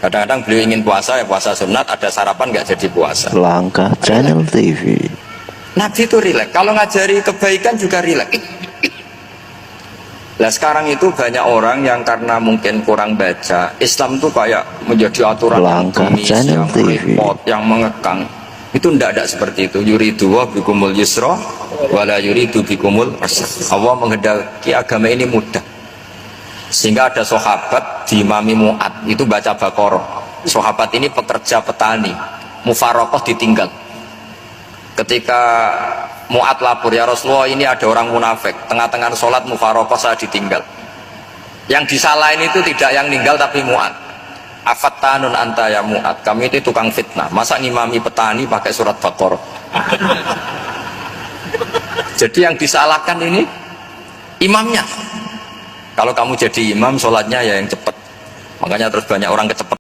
Kadang-kadang beliau ingin puasa, ya puasa sunat, ada sarapan nggak jadi puasa. Langkah Channel TV. Nabi itu rileks, kalau ngajari kebaikan juga rileks. Nah sekarang itu banyak orang yang karena mungkin kurang baca, Islam itu kayak menjadi aturan yang Langkah gemis, Channel yang TV. repot, yang mengekang. Itu tidak seperti itu. Yuridu wa bikumul yusra wala yuridu bikumul usra. Allah menghendaki agama ini mudah. Sehingga ada sahabat di Imami Mu'ad itu baca Baqarah. Sahabat ini pekerja petani, mufarokoh ditinggal. Ketika Mu'ad lapor, ya Rasulullah ini ada orang munafik, tengah-tengah sholat mufarokoh saya ditinggal. Yang disalahin itu tidak yang ninggal tapi Mu'ad. Afattanun anta ya Mu'ad, kami itu tukang fitnah, masa ngimami petani pakai surat Baqarah. Jadi yang disalahkan ini imamnya. Kalau kamu jadi imam, sholatnya ya yang cepat. Makanya terus banyak orang kecepet